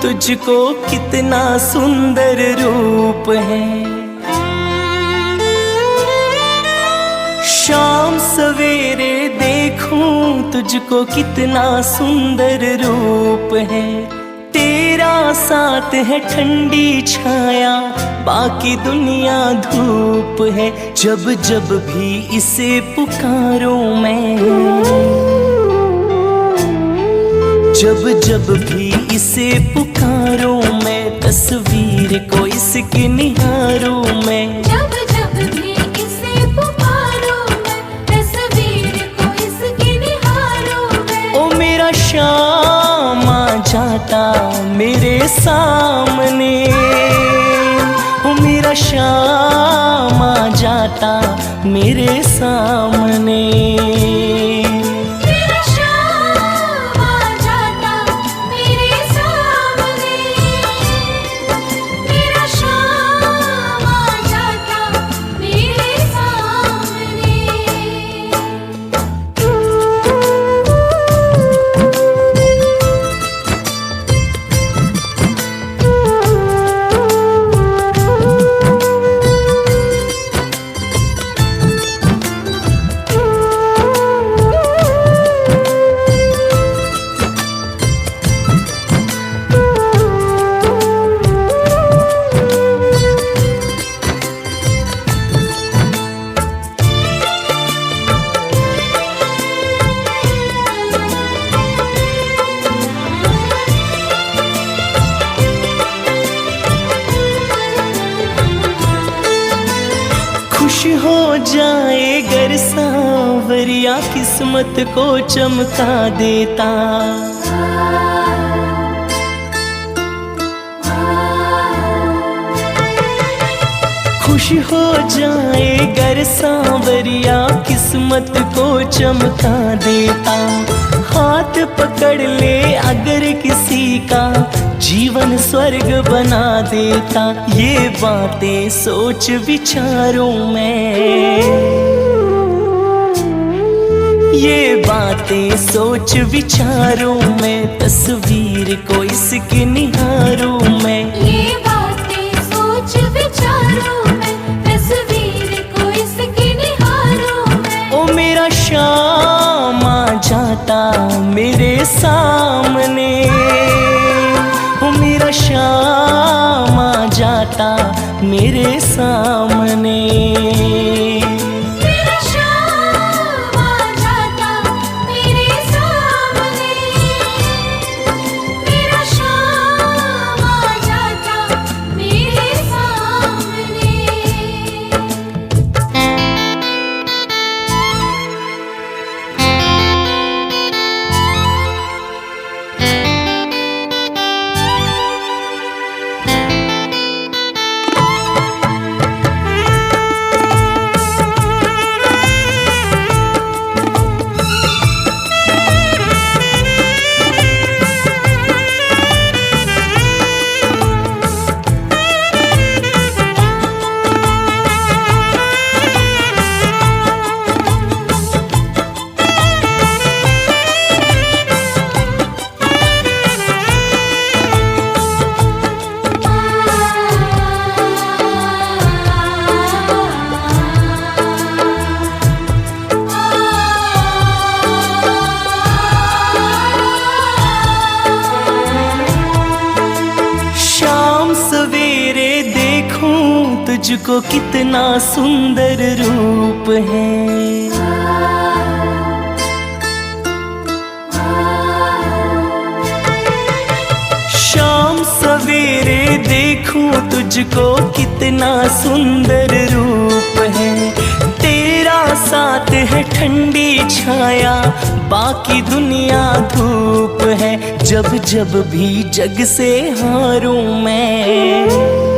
तुझको कितना सुंदर रूप है। शाम सवेरे देखूं तुझको कितना सुंदर रूप है। तेरा साथ है ठंडी छाया, बाकी दुनिया धूप है। जब जब भी इसे पुकारूं मैं, जब जब भी इसे पुकारूं मैं, तस्वीर को इसकी निहारूं मैं। जब जब भी इसे पुकारूं मैं, तस्वीर को इसकी निहारूं मैं। ओ मेरा शाम आ जाता मेरे सामने, ओ मेरा शाम आ जाता मेरे सामने। खुश हो जाए गर सांवरिया, किस्मत को चमका देता। खुश हो जाए गर सांवरिया, किस्मत को चमका देता। हाथ पकड़ ले अगर किसी का, जीवन स्वर्ग बना देता। ये बातें सोच विचारूं मैं, ये बातें सोच विचारूं मैं, तस्वीर को इसकी निहारूं मैं। ये बातें सोच विचारूं मैं, तस्वीर को इसकी निहारूं मैं। ओ मेरा शाम आ जाता मेरे सामने, ओ मेरा शाम आ जाता मेरे सामने। मेरा शाम आ जाता मेरे सामने, मेरा शाम आ जाता मेरे सामने। तुझको कितना सुंदर रूप है। शाम सवेरे देखूं तुझको कितना सुंदर रूप है। तेरा साथ है ठंडी छाया, बाकी दुनिया धूप है। जब जब भी जग से हारूं मैं,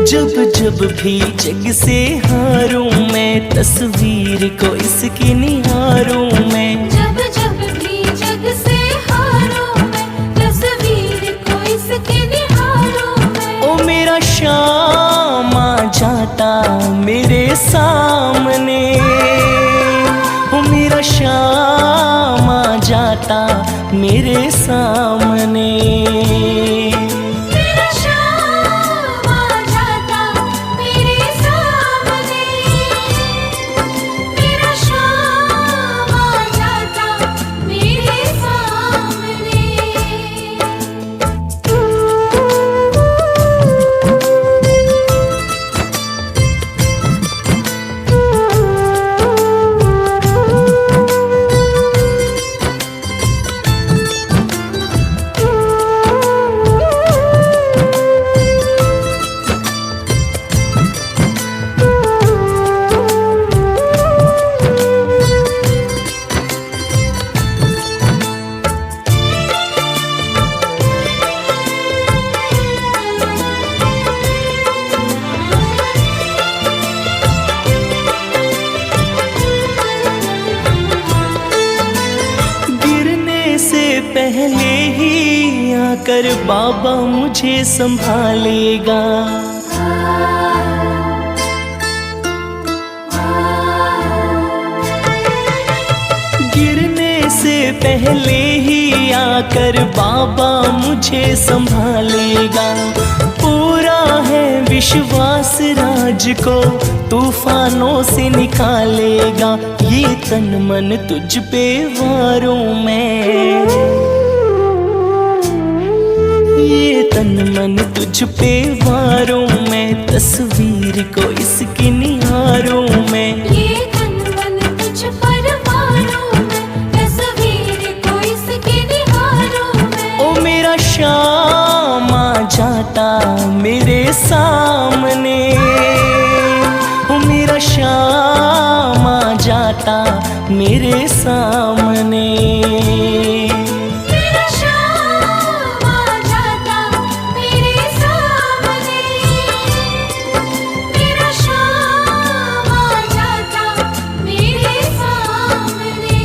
जब जब भी जग से हारूं मैं, तस्वीर को इसकी निहारूं मैं। जब जब भी जग से हारूं मैं, तस्वीर को इसकी निहारूं मैं। ओ मेरा शाम आ जाता मेरे सामने, ओ मेरा शाम आ जाता मेरे सामने। मेरा शाम आ जाता मेरे सामने, मेरा शाम आ जाता मेरे सामने। पहले ही आकर बाबा मुझे संभालेगा। गिरने से पहले ही आकर बाबा मुझे संभालेगा। पूरा है विश्वास राज को तूफानों से निकालेगा। ये तन मन तुझ पे वारूं मैं, ये तन मन तुझ पे वारूं मैं, तस्वीर को इसकी निहारूं मैं। ये तन मन तुझ पर वारूं मैं, तस्वीर को इसकी निहारूं मैं। ओ मेरा शाम आ जाता मेरे सामने, ओ मेरा शाम आ जाता मेरे सामने। मेरा शाम आ जाता मेरे सामने, मेरा शाम आ जाता मेरे सामने।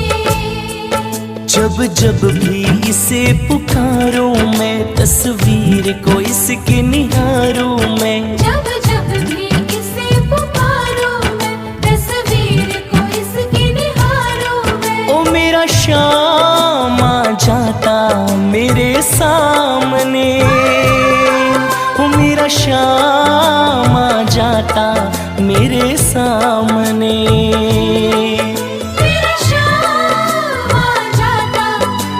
जब जब भी इसे पुकारूं मैं, तस्वीर को इसकी निहारूं मैं। जब जब भी इसे पुकारूं मैं, तस्वीर को इसकी निहारूं मैं। ओ मेरा शाम आ जाता मेरे सामने, ओ मेरा शाम आ जाता मेरे सामने। मेरा शाम आ जाता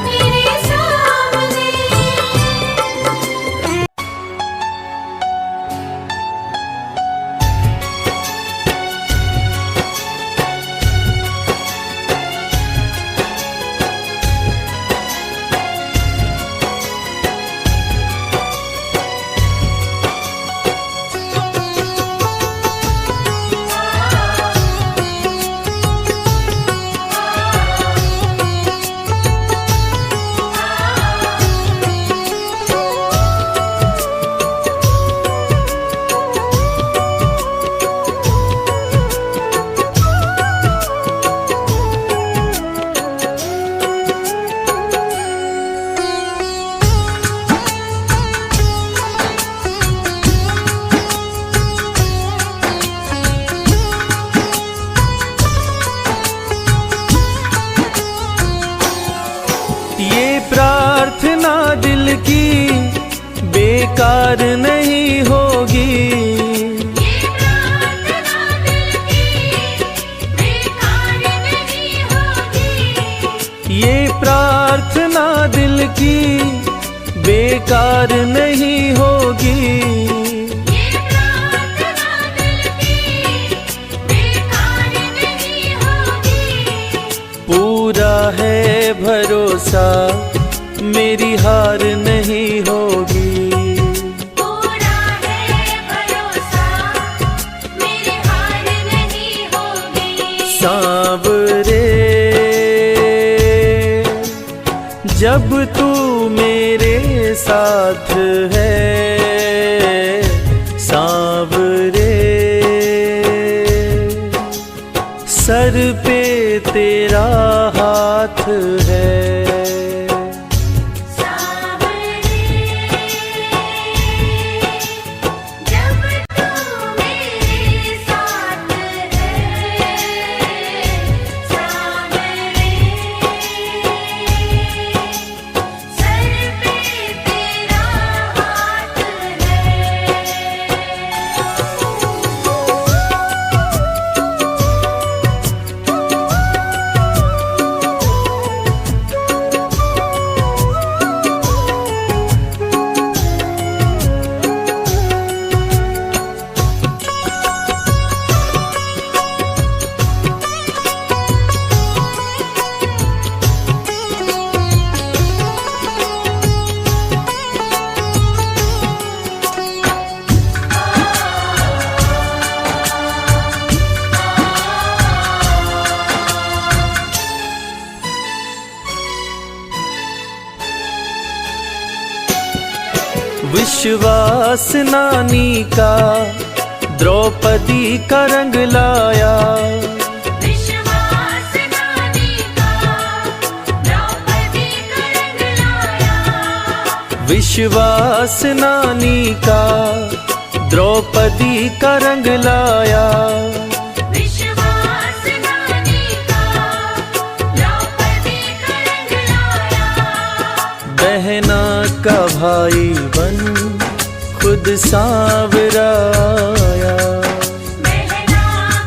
मेरे सामने। ये प्रार्थना दिल की बेकार नहीं होगी। ये प्रार्थना दिल की बेकार नहीं होगी। ये प्रार्थना दिल की बेकार नहीं होगी। ये प्रार्थना दिल की बेकार नहीं होगी। पूरा है भरोसा मेरी हार नहीं होगी। पूरा है भरोसा मेरी हार नहीं होगी। सांवरे जब तू मेरे साथ है, सांवरे सर पे तेरा हाथ है। सांवरे जब तू मेरे साथ है, सांवरे विश्वास नानी का द्रौपदी का रंग लाया। विश्वास नानी का द्रौपदी का रंग लाया। विश्वास नानी का द्रौपदी का रंग लाया। विश्वास नानी का द्रौपदी का रंग लाया। बहना का भाई बन खुद सांवरा आया। बहना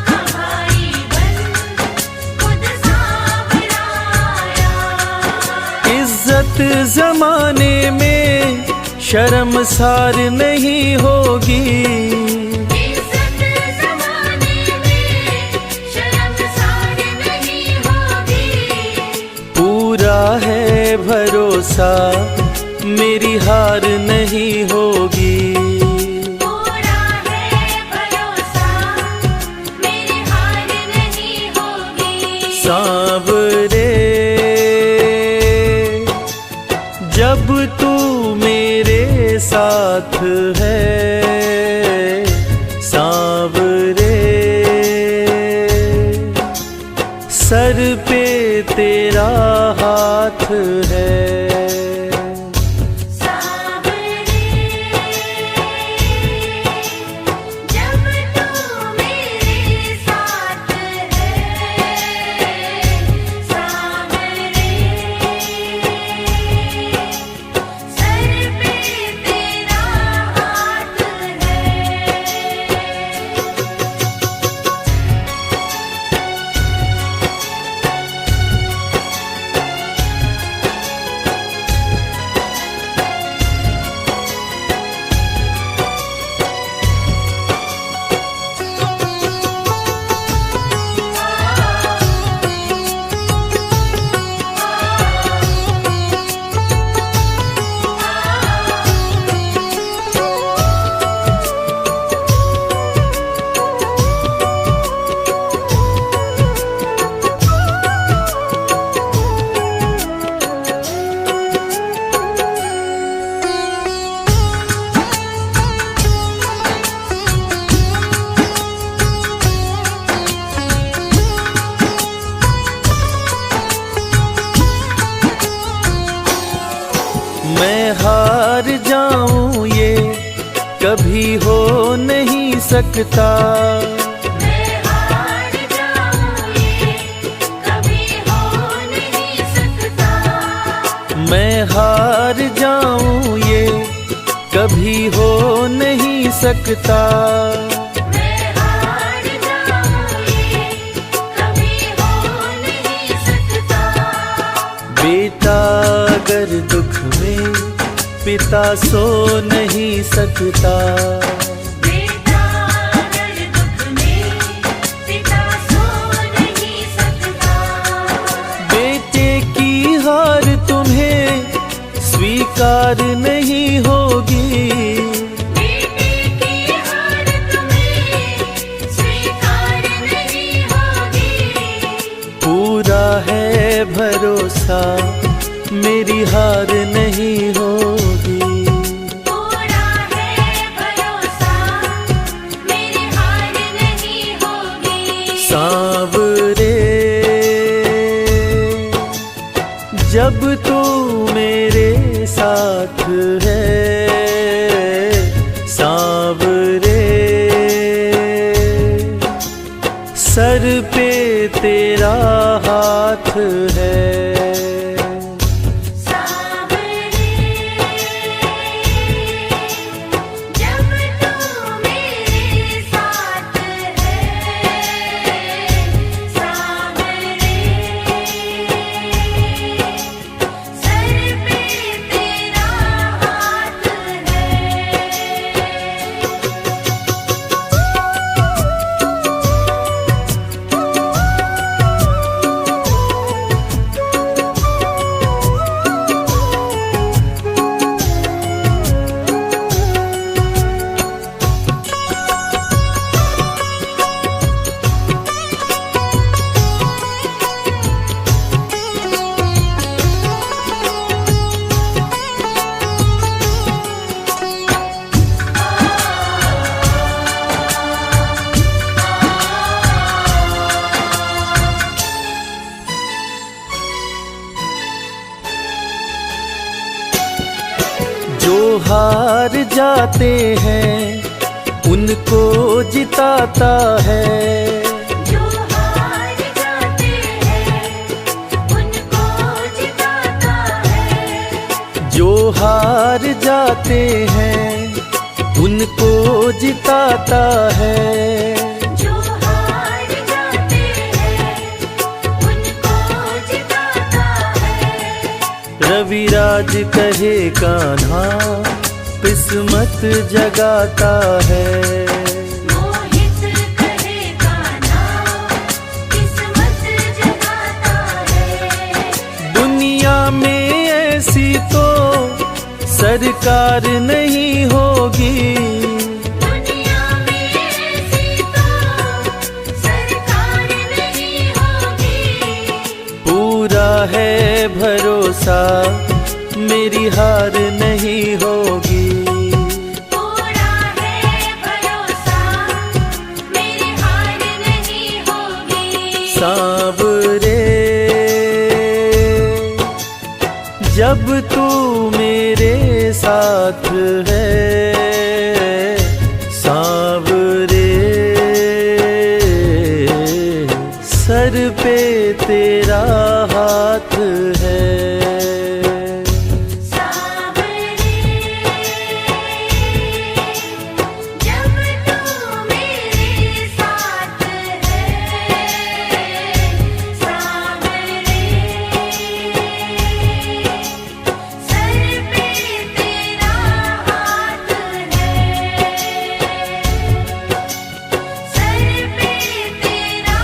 का भाई बन खुद सांवरा आया। इज्जत जमाने में शर्मसार नहीं होगी। इज्जत ज़माने में शर्मसार नहीं होगी। पूरा है भरोसा मेरी हार नहीं होगी। पूरा है भरोसा मेरी हार नहीं होगी। सांवरे जब तू मेरे साथ है, सांवरे सर पे तेरा हाथ है। सांवरे जब तू मेरे साथ है। सांवरे सर पे तेरा हाथ है। मैं हार जाऊं ये कभी हो नहीं सकता। मैं हार जाऊं ये कभी हो नहीं सकता। मैं हार जाऊं ये कभी हो नहीं सकता। मैं हार जाऊं ये कभी हो नहीं सकता। बेटा अगर दुख में पिता सो नहीं सकता। बेटा अगर दुख में पिता सो नहीं सकता। बेटे की हार तुम्हें स्वीकार नहीं होगी। बेटे की हार तुम्हें स्वीकार नहीं होगी। पूरा है भरोसा मेरी हार नहीं होगी। पूरा है भरोसा मेरी हार नहीं होगी। सांवरे जब तू मेरे साथ है, सांवरे सर पे तेरा हाथ है। सांवरे जब तू मेरे साथ है। सांवरे सर पे तेरा हाथ है। हार जाते हैं उनको जिताता है। जो हार जाते हैं उनको जिताता है। जो हार जाते हैं उनको जिताता है। जो हार जाते हैं उनको जिताता है। रविराज कहे कान्हा किस्मत जगाता है। मोहित कहे कान्हा किस्मत जगाता है। दुनिया में ऐसी तो सरकार नहीं होगी। दुनिया में ऐसी तो सरकार नहीं होगी। पूरा है भरोसा मेरी हार नहीं होगी। पूरा है भरोसा मेरी हार नहीं होगी। सांवरे जब तू मेरे साथ है, सांवरे सर पे तेरा हाथ है। सांवरे जब तू मेरे साथ है। सांवरे सर पे तेरा हाथ है। सर पे तेरा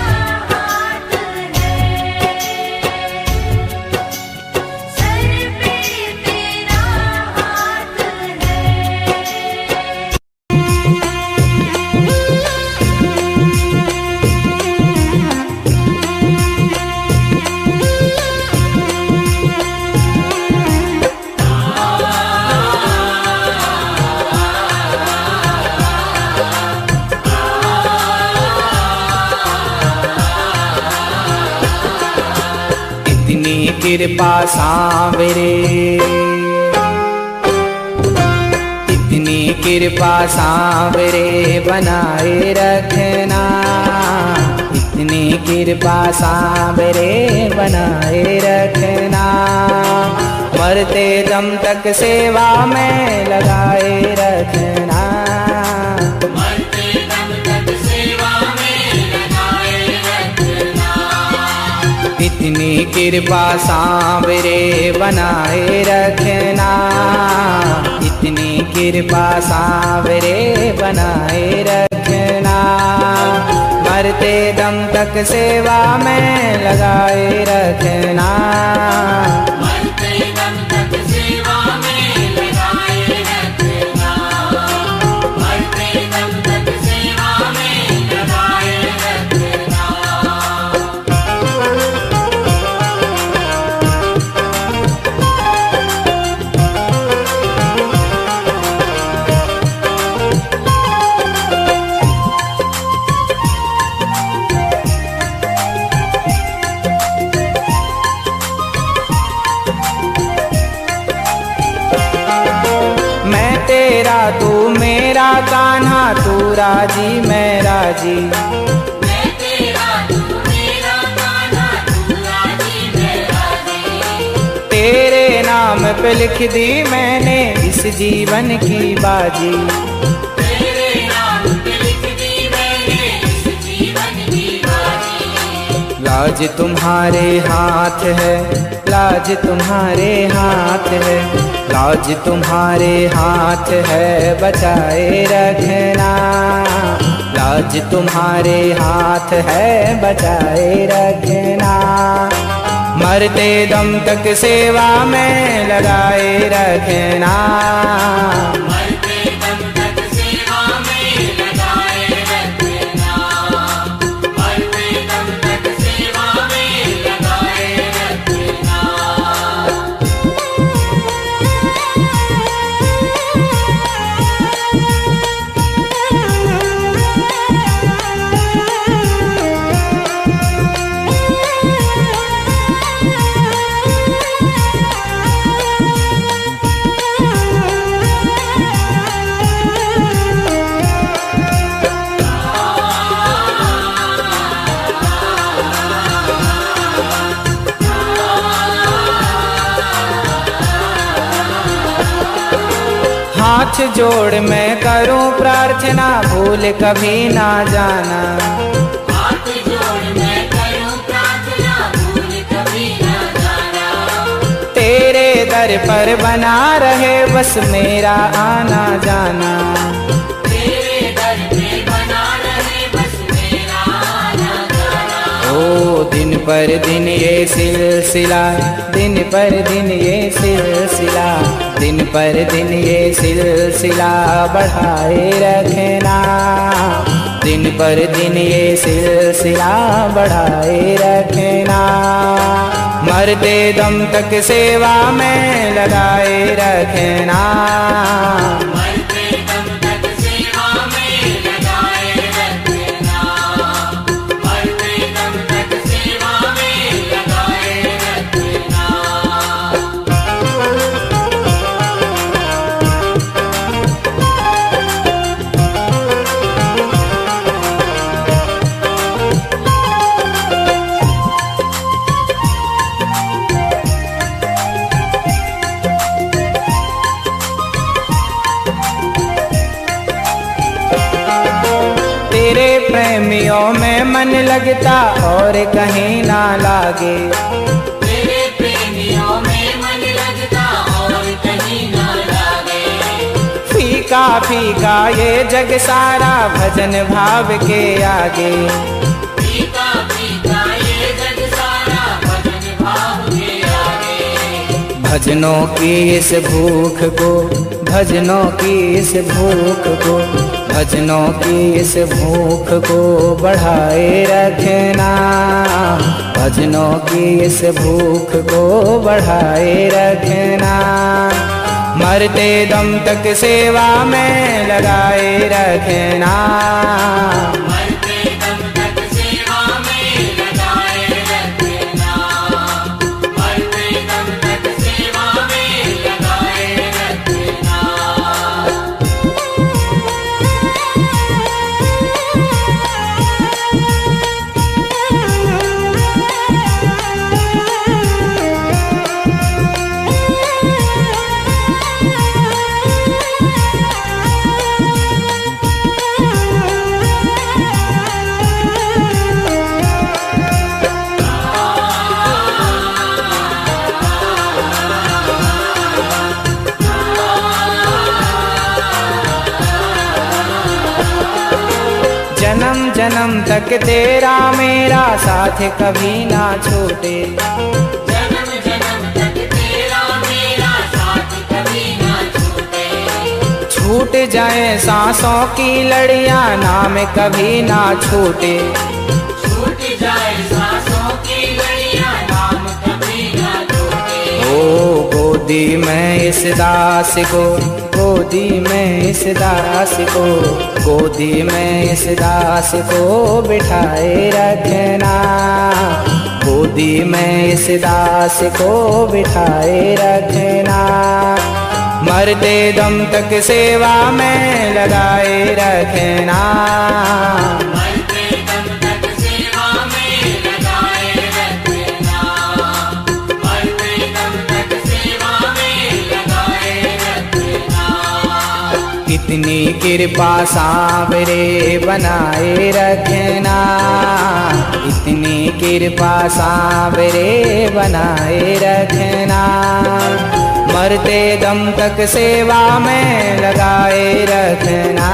हाथ है। सर पे तेरा हाथ इतनी कृपा सांवरे, इतनी कृपा सांवरे बनाए रखना। इतनी कृपा सांवरे बनाए रखना। मरते दम तक सेवा में लगाए रखना। इतनी कृपा सांवरे बनाए रखना। इतनी कृपा सांवरे बनाए रखना। मरते दम तक सेवा में लगाए रखना। मैं तेरा तू मेरा कान्हा, तू राजी मैं राजी। मैं तेरा तू मेरा कान्हा, तू राजी मैं राजी। तेरे नाम पे लिख दी मैंने इस जीवन की बाजी। तेरे नाम पे लिख दी मैंने इस जीवन की बाजी। लाज तुम्हारे हाथ है, लाज तुम्हारे हाथ है। लाज तुम्हारे हाथ है बचाए रखना। लाज तुम्हारे हाथ है बचाए रखना। मरते दम तक सेवा में लगाए रखना। हाथ जोड़ मैं करूं प्रार्थना, भूल कभी ना जाना। हाथ जोड़ मैं करूं प्रार्थना, भूल कभी ना जाना। तेरे दर पर बना रहे बस मेरा आना जाना। तेरे दर पे बना रहे बस मेरा आना जाना। ओ दिन पर दिन ये सिलसिला, दिन पर दिन ये सिलसिला, दिन पर दिन ये सिलसिला बढ़ाए रखना। दिन पर दिन ये सिलसिला बढ़ाए रखना। मरते दम तक सेवा में लगाए रखना। मरते दम तक सेवा में लगाए रखना। मरते दम तक सेवा में लगाए रखना। तेरे प्रेमियों में मन लगता और कहीं ना लागे। तेरे प्रेमियों में मन लगता और कहीं ना लागे। फीका फीका ये जग सारा भजन भाव के आगे। फीका फीका ये जग सारा भजन भाव के आगे। भजनों की इस भूख को, भजनों की इस भूख को, भजनों की इस भूख को बढ़ाए रखना। भजनों की इस भूख को बढ़ाए रखना। मरते दम तक सेवा में लगाए रखना। मरते दम तक सेवा में लगाए रखना। मरते दम तक सेवा में लगाए रखना। जन्म जन्म तक तेरा मेरा साथ कभी ना छूटे। जन्म जन्म तक तेरा मेरा साथ कभी ना छूटे। छूट जाए सांसों की लड़ियां, नाम कभी ना छूटे। छूट जाए सांसों की लड़ियां, नाम कभी ना छूटे। ओ गोदी में इस दास को, गोदी में इस दास को, गोदी में इस दास को बिठाए रखना। गोदी में इस दास को बिठाए रखना। मरते दम तक सेवा में लगाए रखना। मरते दम तक सेवा में लगाए रखना। मरते दम तक सेवा में लगाए रखना। इतनी कृपा सांवरे बनाए रखना। इतनी कृपा सांवरे बनाए रखना। मरते दम तक सेवा में लगाए रखना।